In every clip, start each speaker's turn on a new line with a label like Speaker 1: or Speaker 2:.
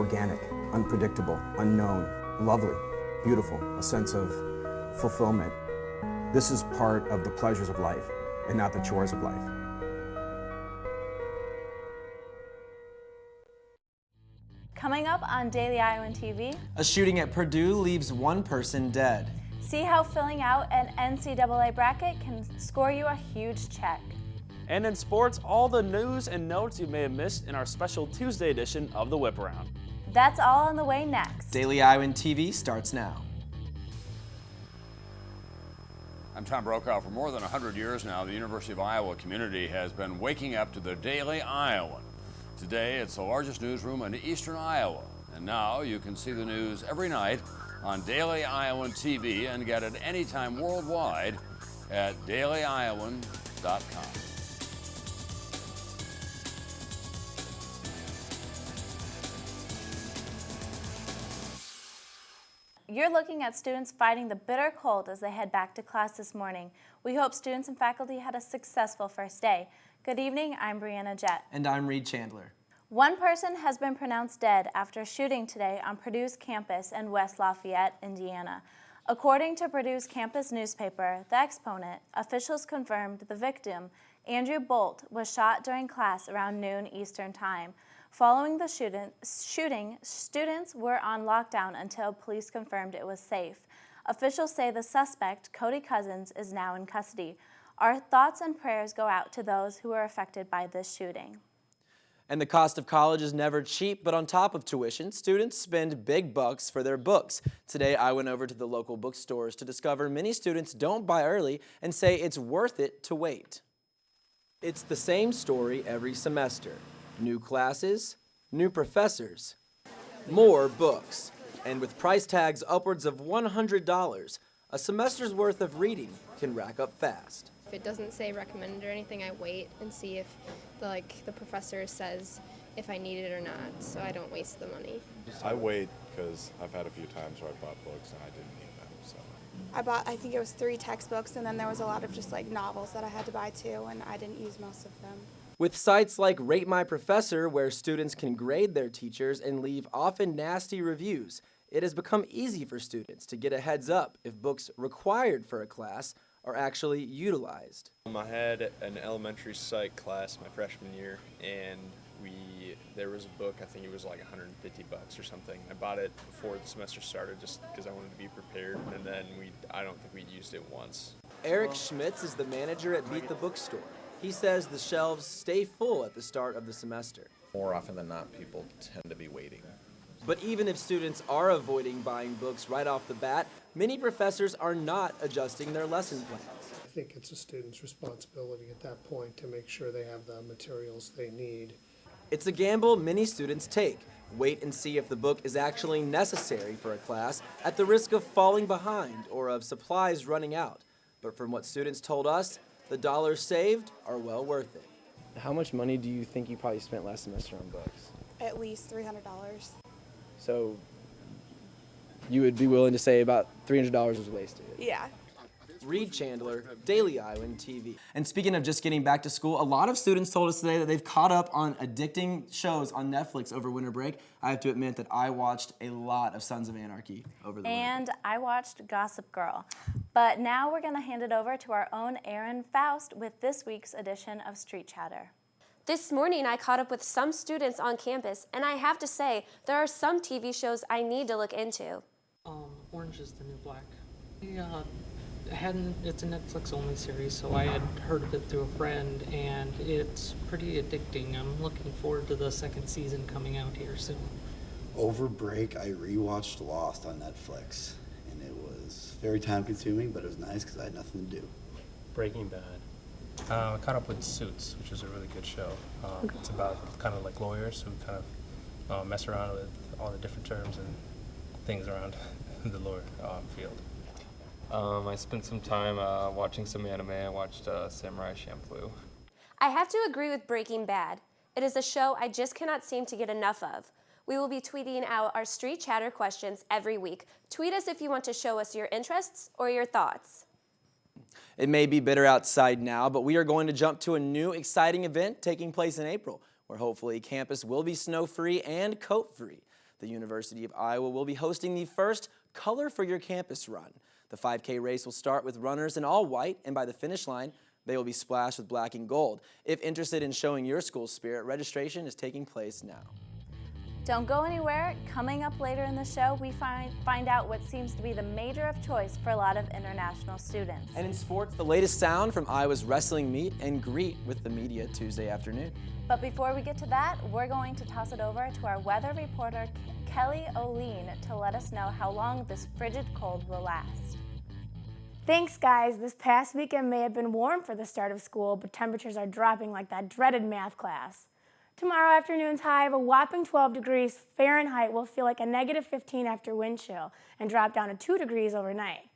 Speaker 1: organic, unpredictable, unknown, lovely, beautiful, a sense of fulfillment. This is part of the pleasures of life and not the chores of life.
Speaker 2: Coming up on Daily Iowan TV,
Speaker 3: a shooting at Purdue leaves one person dead.
Speaker 2: See how filling out an NCAA bracket can score you a huge check.
Speaker 4: And in sports, all the news and notes you may have missed in our special Tuesday edition of the Whip Around.
Speaker 2: That's all on the way next.
Speaker 3: Daily Iowan TV starts now.
Speaker 5: I'm Tom Brokaw. For more than 100 years now, the University of Iowa community has been waking up to the Daily Iowan. Today, it's the largest newsroom in eastern Iowa. And now you can see the news every night on Daily Iowan TV and get it anytime worldwide at dailyiowan.com.
Speaker 2: You're looking at students fighting the bitter cold as they head back to class this morning. We hope students and faculty had a successful first day. Good evening, I'm Brianna Jett.
Speaker 3: And I'm Reed Chandler.
Speaker 2: One person has been pronounced dead after a shooting today on Purdue's campus in West Lafayette, Indiana. According to Purdue's campus newspaper, The Exponent, officials confirmed the victim, Andrew Bolt, was shot during class around noon Eastern Time. Following the shooting, students were on lockdown until police confirmed it was safe. Officials say the suspect, Cody Cousins, is now in custody. Our thoughts and prayers go out to those who were affected by this shooting.
Speaker 3: And the cost of college is never cheap, but on top of tuition, students spend big bucks for their books. Today, I went over to the local bookstores to discover many students don't buy early and say it's worth it to wait. It's the same story every semester. New classes, new professors, more books. And with price tags upwards of $100, a semester's worth of reading can rack up fast.
Speaker 6: If it doesn't say recommended or anything, I wait and see if the professor says if I need it or not, so I don't waste the money.
Speaker 7: I wait because I've had a few times where I bought books and I didn't need them. So
Speaker 8: I bought, I think it was 3 textbooks, and then there was a lot of just like novels that I had to buy too, and I didn't use most of them.
Speaker 3: With sites like Rate My Professor, where students can grade their teachers and leave often nasty reviews, it has become easy for students to get a heads up if books required for a class are actually utilized.
Speaker 9: I had an elementary psych class my freshman year, and there was a book, I think it was like $150 or something. I bought it before the semester started just because I wanted to be prepared, and then I don't think we'd used it once.
Speaker 3: Eric Schmitz is the manager at Beat the Bookstore. He says the shelves stay full at the start of the semester.
Speaker 10: More often than not, people tend to be waiting.
Speaker 3: But even if students are avoiding buying books right off the bat, many professors are not adjusting their lesson plans.
Speaker 11: I think it's a student's responsibility at that point to make sure they have the materials they need.
Speaker 3: It's a gamble many students take. Wait and see if the book is actually necessary for a class at the risk of falling behind or of supplies running out. But from what students told us, the dollars saved are well worth it.
Speaker 12: How much money do you think you probably spent last semester on books?
Speaker 8: At least $300.
Speaker 12: So you would be willing to say about $300 was wasted?
Speaker 8: Yeah.
Speaker 3: Reed Chandler, Daily Iowan TV. And speaking of just getting back to school, a lot of students told us today that they've caught up on addicting shows on Netflix over winter break. I have to admit that I watched a lot of Sons of Anarchy over the winter.
Speaker 2: And I watched Gossip Girl. But now we're going to hand it over to our own Aaron Faust with this week's edition of Street Chatter.
Speaker 13: This morning, I caught up with some students on campus, and I have to say, there are some TV shows I need to look into.
Speaker 14: Orange is the New Black. It's a Netflix-only series, so I had heard of it through a friend, and it's pretty addicting. I'm looking forward to the second season coming out here soon.
Speaker 15: Over break, I rewatched Lost on Netflix, and it was very time-consuming, but it was nice because I had nothing to do.
Speaker 16: Breaking Bad. I caught up with Suits, which is a really good show. It's about kind of like lawyers who kind of mess around with all the different terms and things around the lawyer field.
Speaker 17: I spent some time watching some anime. I watched Samurai Champloo.
Speaker 13: I have to agree with Breaking Bad. It is a show I just cannot seem to get enough of. We will be tweeting out our Street Chatter questions every week. Tweet us if you want to show us your interests or your thoughts.
Speaker 3: It may be bitter outside now, but we are going to jump to a new exciting event taking place in April, where hopefully campus will be snow-free and coat-free. The University of Iowa will be hosting the first Color for Your Campus run. The 5K race will start with runners in all white, and by the finish line, they will be splashed with black and gold. If interested in showing your school's spirit, registration is taking place now.
Speaker 2: Don't go anywhere. Coming up later in the show, we find out what seems to be the major of choice for a lot of international students.
Speaker 3: And in sports, the latest sound from Iowa's wrestling meet and greet with the media Tuesday afternoon.
Speaker 2: But before we get to that, we're going to toss it over to our weather reporter, Kelly O'Lean, to let us know how long this frigid cold will last.
Speaker 18: Thanks, guys. This past weekend may have been warm for the start of school, but temperatures are dropping like that dreaded math class. Tomorrow afternoon's high of a whopping 12 degrees Fahrenheit will feel like a negative 15 after wind chill and drop down to 2 degrees overnight.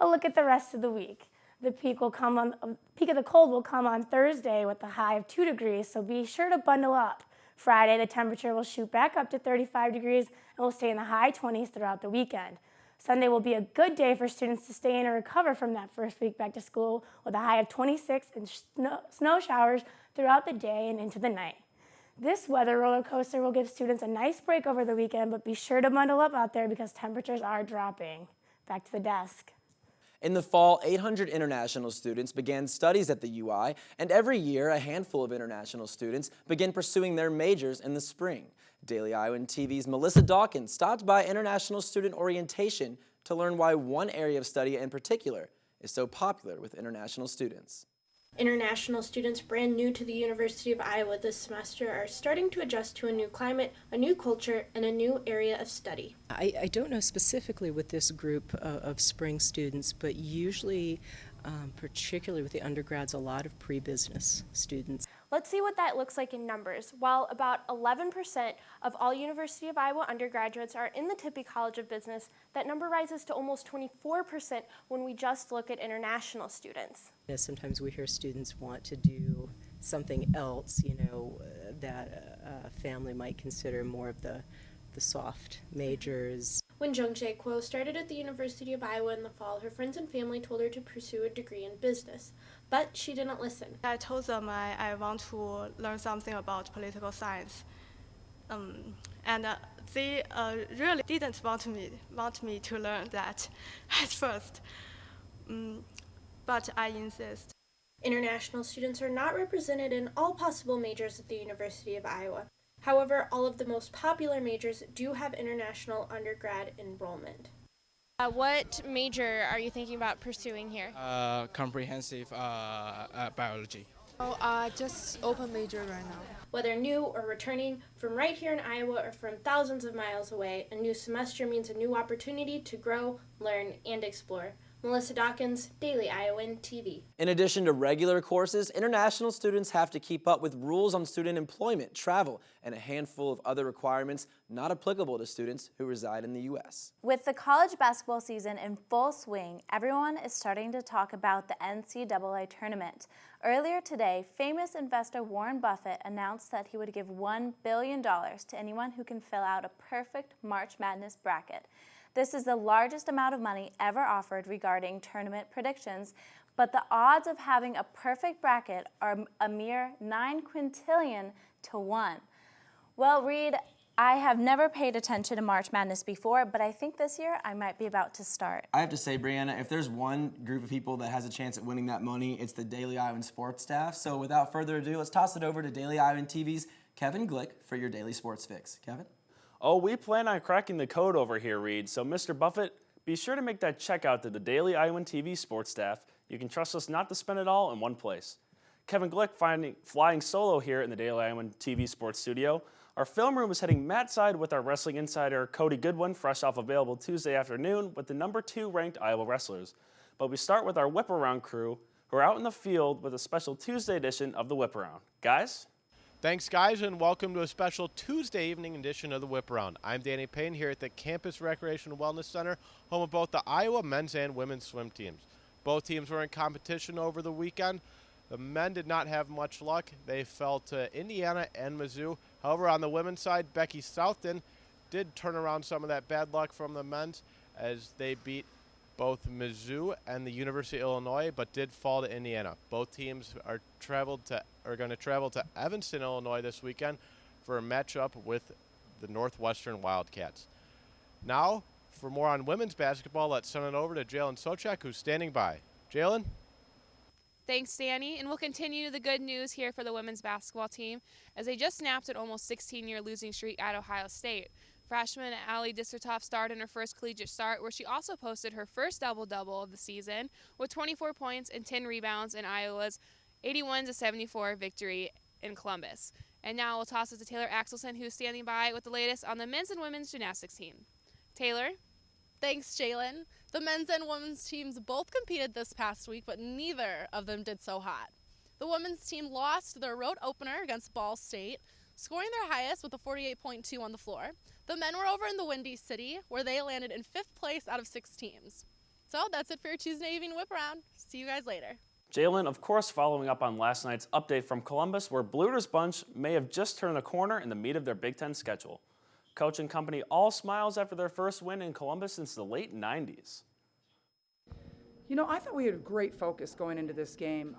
Speaker 18: A look at the rest of the week. The peak of the cold will come on Thursday with a high of 2 degrees, so be sure to bundle up. Friday, the temperature will shoot back up to 35 degrees and will stay in the high 20s throughout the weekend. Sunday will be a good day for students to stay in and recover from that first week back to school with a high of 26 and snow showers throughout the day and into the night. This weather roller coaster will give students a nice break over the weekend, but be sure to bundle up out there because temperatures are dropping. Back to the desk.
Speaker 3: In the fall, 800 international students began studies at the UI, and every year a handful of international students begin pursuing their majors in the spring. Daily Iowan TV's Melissa Dawkins stopped by International Student Orientation to learn why one area of study in particular is so popular with international students.
Speaker 19: International students brand new to the University of Iowa this semester are starting to adjust to a new climate, a new culture, and a new area of study.
Speaker 20: I don't know specifically with this group of spring students, but usually, particularly with the undergrads, a lot of pre-business students.
Speaker 21: Let's see what that looks like in numbers. While about 11% of all University of Iowa undergraduates are in the Tippie College of Business, that number rises to almost 24% when we just look at international students.
Speaker 20: Sometimes we hear students want to do something else, that a family might consider more of the soft majors.
Speaker 19: When Jung Jae-kwo started at the University of Iowa in the fall, her friends and family told her to pursue a degree in business, but she didn't listen.
Speaker 22: I told them I want to learn something about political science, and they really didn't want me to learn that at first, but I insist.
Speaker 19: International students are not represented in all possible majors at the University of Iowa. However, all of the most popular majors do have international undergrad enrollment.
Speaker 21: What major are you thinking about pursuing here?
Speaker 23: Comprehensive biology.
Speaker 22: Just open major right now.
Speaker 19: Whether new or returning, from right here in Iowa or from thousands of miles away, a new semester means a new opportunity to grow, learn, and explore. Melissa Dawkins, Daily Iowan TV.
Speaker 3: In addition to regular courses, international students have to keep up with rules on student employment, travel, and a handful of other requirements not applicable to students who reside in the U.S.
Speaker 2: With the college basketball season in full swing, everyone is starting to talk about the NCAA tournament. Earlier today, famous investor Warren Buffett announced that he would give $1 billion to anyone who can fill out a perfect March Madness bracket. This is the largest amount of money ever offered regarding tournament predictions, but the odds of having a perfect bracket are a mere 9 quintillion to 1. Well, Reed, I have never paid attention to March Madness before, but I think this year I might be about to start.
Speaker 3: I have to say, Brianna, if there's one group of people that has a chance at winning that money, it's the Daily Iowan sports staff. So without further ado, let's toss it over to Daily Iowan TV's Kevin Glick for your daily sports fix. Kevin?
Speaker 4: Oh, we plan on cracking the code over here, Reed. So, Mr. Buffett, be sure to make that check out to the Daily Iowan TV sports staff. You can trust us not to spend it all in one place. Kevin Glick flying solo here in the Daily Iowan TV sports studio. Our film room is heading mat side with our wrestling insider Cody Goodwin, fresh off available Tuesday afternoon with the number 2 ranked Iowa wrestlers. But we start with our Whip Around crew, who are out in the field with a special Tuesday edition of the Whip Around. Guys?
Speaker 24: Thanks, guys, and welcome to a special Tuesday evening edition of the Whip Around. I'm Danny Payne here at the Campus Recreation and Wellness Center, home of both the Iowa men's and women's swim teams. Both teams were in competition over the weekend. The men did not have much luck. They fell to Indiana and Mizzou. However, on the women's side, Becky Southton did turn around some of that bad luck from the men's as they beat both Mizzou and the University of Illinois, but did fall to Indiana. Both teams are going to travel to Evanston, Illinois this weekend for a matchup with the Northwestern Wildcats. Now, for more on women's basketball, let's send it over to Jalen Sochak, who's standing by. Jalen?
Speaker 1: Thanks, Danny, and we'll continue the good news here for the women's basketball team as they just snapped an almost 16-year losing streak at Ohio State. Freshman Ali Dissertoff starred in her first collegiate start, where she also posted her first double-double of the season with 24 points and 10 rebounds in Iowa's 81-74 victory in Columbus. And now we'll toss it to Taylor Axelson, who's standing by with the latest on the men's and women's gymnastics team. Taylor?
Speaker 5: Thanks, Jalen. The men's and women's teams both competed this past week, but neither of them did so hot. The women's team lost their road opener against Ball State, scoring their highest with a 48.2 on the floor. The men were over in the Windy City, where they landed in 5th place out of 6 teams. So that's it for your Tuesday evening whip around. See you guys later.
Speaker 4: Jalen, of course, following up on last night's update from Columbus, where Blue Raiders Bunch may have just turned the corner in the meat of their Big Ten schedule. Coach and company all smiles after their first win in Columbus since the late 90s.
Speaker 6: You know, I thought we had a great focus going into this game.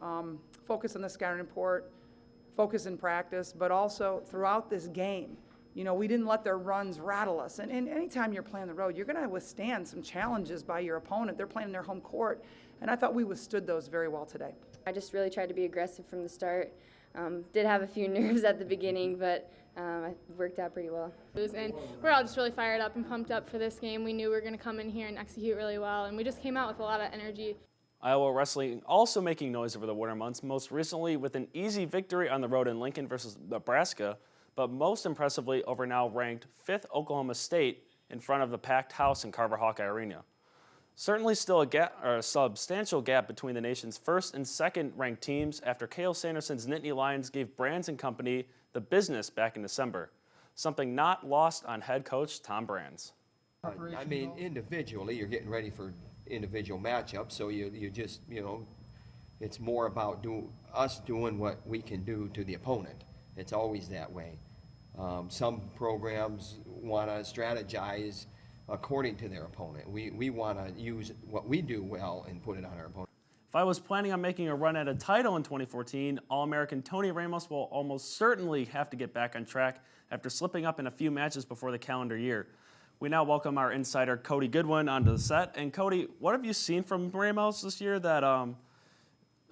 Speaker 6: Focus on the scouting report, focus in practice, but also throughout this game. You know, we didn't let their runs rattle us. And anytime you're playing the road, you're going to withstand some challenges by your opponent. They're playing in their home court, and I thought we withstood those very well today.
Speaker 7: I just really tried to be aggressive from the start. Did have a few nerves at the beginning, but it worked out pretty well.
Speaker 25: And we're all just really fired up and pumped up for this game. We knew we were going to come in here and execute really well, and we just came out with a lot of energy.
Speaker 4: Iowa wrestling also making noise over the winter months, most recently with an easy victory on the road in Lincoln versus Nebraska, but most impressively over now ranked 5th Oklahoma State in front of the packed house in Carver Hawkeye Arena. Certainly still a substantial gap between the nation's first and second ranked teams after Cale Sanderson's Nittany Lions gave Brands and company the business back in December, something not lost on head coach Tom Brands.
Speaker 26: I mean, individually, you're getting ready for individual matchups, so you just, you know, it's more about us doing what we can do to the opponent. It's always that way. Some programs want to strategize according to their opponent. We want to use what we do well and put it on our opponent.
Speaker 4: If I was planning on making a run at a title in 2014, All-American Tony Ramos will almost certainly have to get back on track after slipping up in a few matches before the calendar year. We now welcome our insider, Cody Goodwin, onto the set. And Cody, what have you seen from Ramos this year that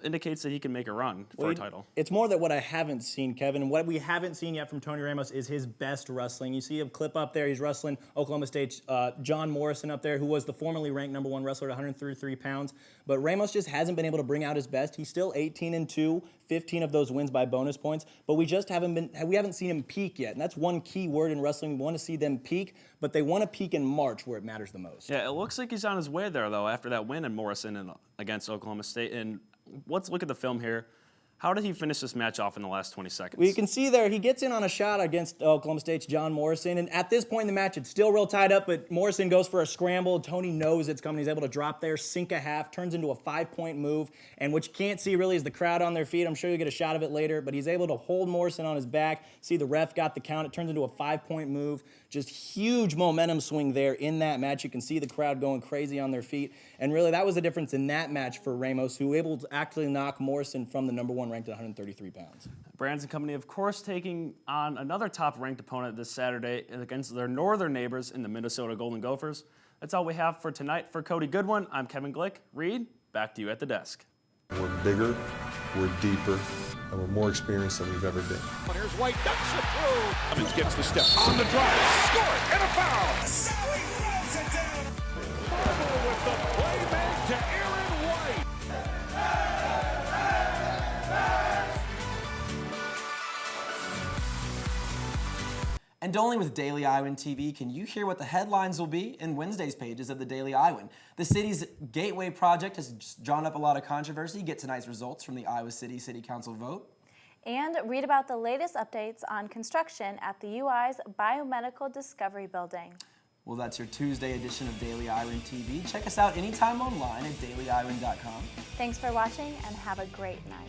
Speaker 4: indicates that he can make a run for a title?
Speaker 27: It's more that what I haven't seen, Kevin, and what we haven't seen yet from Tony Ramos is his best wrestling. You see a clip up there, he's wrestling Oklahoma State's John Morrison up there, who was the formerly ranked #1 wrestler at 133 pounds. But Ramos just hasn't been able to bring out his best. He's still 18-2, 15 of those wins by bonus points, but we haven't seen him peak yet. And that's one key word in wrestling. We want to see them peak, but they want to peak in March where it matters the most.
Speaker 4: Yeah, it looks like he's on his way there, though, after that win in Morrison against Oklahoma State. And let's look at the film here. How did he finish this match off in the last 20 seconds?
Speaker 27: Well, you can see there, he gets in on a shot against Oklahoma State's John Morrison, and at this point in the match, it's still real tied up, but Morrison goes for a scramble. Tony knows it's coming. He's able to drop there, sink a half, turns into a 5-point move, and what you can't see really is the crowd on their feet. I'm sure you'll get a shot of it later, but he's able to hold Morrison on his back. See, the ref got the count. It turns into a 5-point move. Just huge momentum swing there in that match. You can see the crowd going crazy on their feet, and really that was the difference in that match for Ramos, who was able to actually knock Morrison from the #1 ranked at 133 pounds.
Speaker 4: Brands and company, of course, taking on another top-ranked opponent this Saturday against their northern neighbors in the Minnesota Golden Gophers. That's all we have for tonight. For Cody Goodwin, I'm Kevin Glick. Reed, back to you at the desk.
Speaker 28: We're bigger, we're deeper, and we're more experienced than we've ever been.
Speaker 29: Here's White, ducks it through. Evans gets the step on the drive, score it, and a foul. Now he throws it down. Barber with the playback to Aaron White.
Speaker 3: And only with Daily Iowan TV can you hear what the headlines will be in Wednesday's pages of the Daily Iowan. The city's Gateway project has drawn up a lot of controversy. Get tonight's results from the Iowa City Council vote.
Speaker 2: And read about the latest updates on construction at the UI's Biomedical Discovery Building.
Speaker 3: Well, that's your Tuesday edition of Daily Iowan TV. Check us out anytime online at dailyiowan.com.
Speaker 2: Thanks for watching and have a great night.